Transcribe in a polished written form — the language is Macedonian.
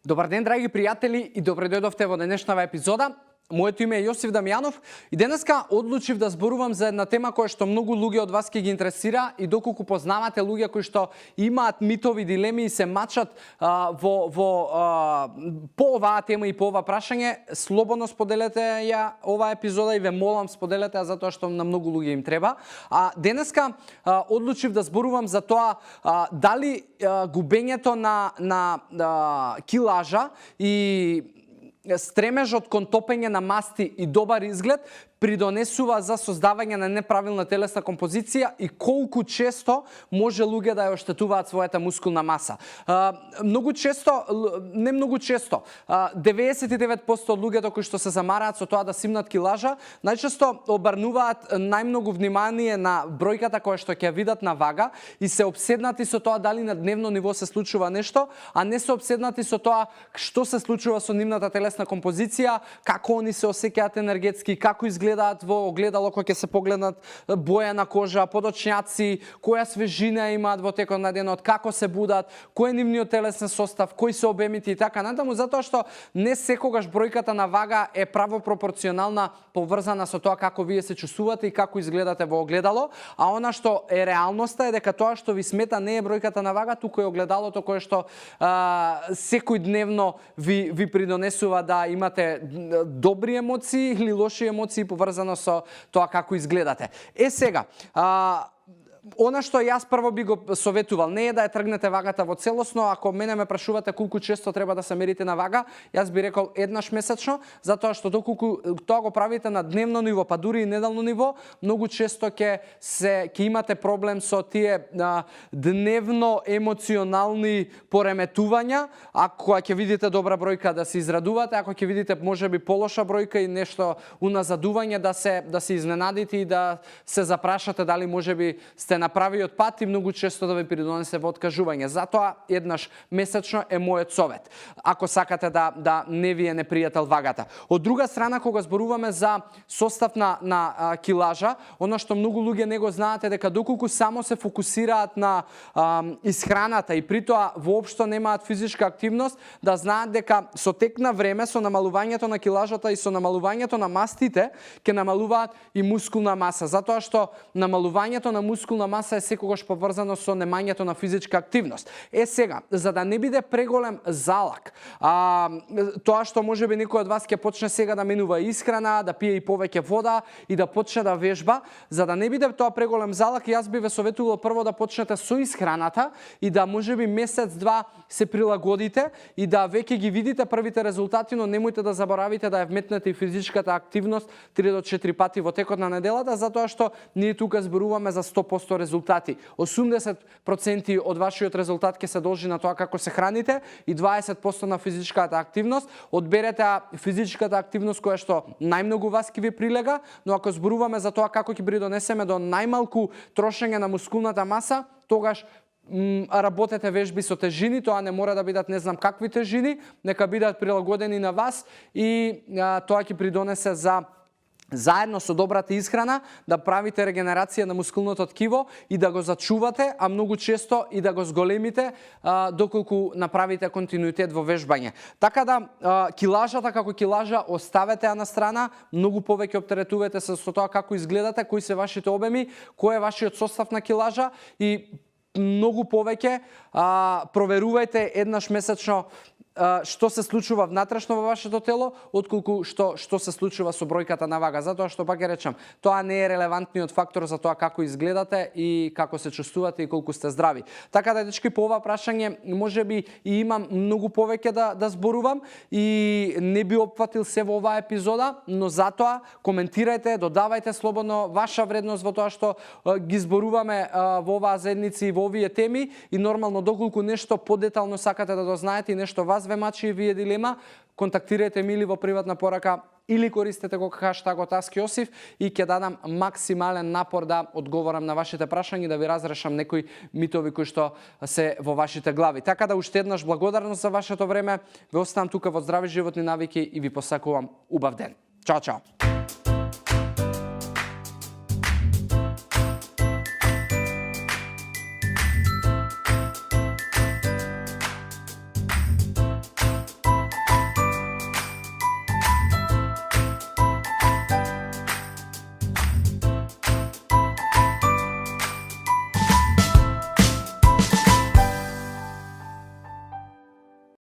Добар ден, драги пријатели, и добре дојдовте во денешната епизода. Моето име е Јосиф Дамјанов и денеска одлучив да зборувам за една тема која што многу луѓе од вас ќе ги интересира и доколку познавате луѓе кои што имаат митови, дилеми и се мачат по оваа тема и по ова прашање, слободно споделете ја оваа епизода и ве молам споделете ја затоа што на многу луѓе им треба. А денеска одлучив да зборувам за тоа дали губењето на килажа и стремежот кон топење на масти и добар изглед придонесува за создавање на неправилна телесна композиција и колку често може луѓе да ја оштетуваат својата мускулна маса. Многу често, 99% од луѓето кои што се замараат со тоа да симнат килажа, најчесто обрнуваат најмногу внимание на бројката која што ќе видат на вага и се обседнати со тоа дали на дневно ниво се случува нешто, а не се обседнати со тоа што се случува со нивната телесна композиција, како они се осеќаат енергетски, како изгледаат во огледало кога ќе се погледнат, боја на кожа, подочњаци, која свежина имаат во текот на денот, како се будат, кој е нивниот телесен состав, кои се обемите и така натаму, затоа што не секогаш бројката на вага е право пропорционална поврзана со тоа како вие се чувствувате и како изгледате во огледало, а она што е реалноста е дека тоа што ви смета не е бројката на вага, туку е огледалото кое што секојдневно ви придонесува да имате добри емоции или лоши емоции поврзано со тоа како изгледате. Сега, она што јас прво би го советувал не е да ја тргнете вагата во целосно. Ако мене ме прашувате колку често треба да се мерите на вага, јас би рекол еднаш месечно, затоа што доколку тоа го правите на дневно ниво, па дури и неделно ниво, многу често ќе имате проблем со тие дневно емоционални пореметувања. Ако ќе видите добра бројка да се израдувате, ако ќе видите можеби полоша бројка и нешто уназадување да се изненадите и да се запрашате дали можеби сте направиот пат и многу често да ви придонесе во откажување. Затоа еднаш месечно е мојот совет. Ако сакате да не ви е непријател вагата. Од друга страна, кога зборуваме за состав на килажа, она што многу луѓе не го знаат е дека доколку само се фокусираат на исхраната и притоа воопшто немаат физичка активност, да знаат дека со тек на време, со намалувањето на килажата и со намалувањето на мастите, ќе намалуваат и мускулна маса. Затоа што намалувањето на мускулна маса е секогаш поврзано со немањето на физичка активност. Сега, за да не биде преголем залак, тоа што можеби некој од вас ќе почне сега да менува исхрана, да пие и повеќе вода и да почне да вежба, за да не биде тоа преголем залак, јас би ве советувал прво да почнете со исхраната и да можеби месец-два се прилагодите и да веќе ги видите првите резултати, но немојте да заборавите да ја вметнете и физичката активност 3 до 4 пати во текот на неделата, затоа што ние тука зборуваме за 100% резултати. 80% од вашиот резултат ќе се должи на тоа како се храните и 20% на физичката активност. Одберете физичката активност која што најмногу вас ќе ви прилега, но ако зборуваме за тоа како ќе придонесеме до најмалку трошење на мускулната маса, тогаш работете вежби со тежини, тоа не мора да бидат не знам какви тежини, нека бидат прилагодени на вас и тоа ќе придонесе за заедно со добрата исхрана да правите регенерација на мускулното ткиво и да го зачувате, а многу често и да го зголемите доколку направите континуитет во вежбање. Така да килажата како килажа оставете ја на страна, многу повеќе оптеретувате се со тоа како изгледате, кои се вашите обеми, кој е вашиот состав на килажа и многу повеќе проверувајте еднаш месечно што се случува внатрешно во вашето тело, отколку што се случува со бројката на вага. Затоа што, пак ја речам, тоа не е релевантниот фактор за тоа како изгледате и како се чувствувате и колку сте здрави. Така да, дечки, по ова прашање можеби и имам многу повеќе да зборувам и не би опфатил се во оваа епизода, но затоа коментирајте, додавајте слободно ваша вредност во тоа што ги зборуваме во оваа заедница и во овие теми и нормално доколку нешто подетално сакате да дознаете и нешто вас ве мачи и вие дилема, контактирајте ми или во приватна порака или користете го хаштагот #AskJosif и ќе дадам максимален напор да одговорам на вашите прашања и да ви разрешам некои митови кои што се во вашите глави. Така да уште еднаш благодарност за вашето време. Ве оставам тука во здрави животни навики и ви посакувам убав ден. Чао, чао.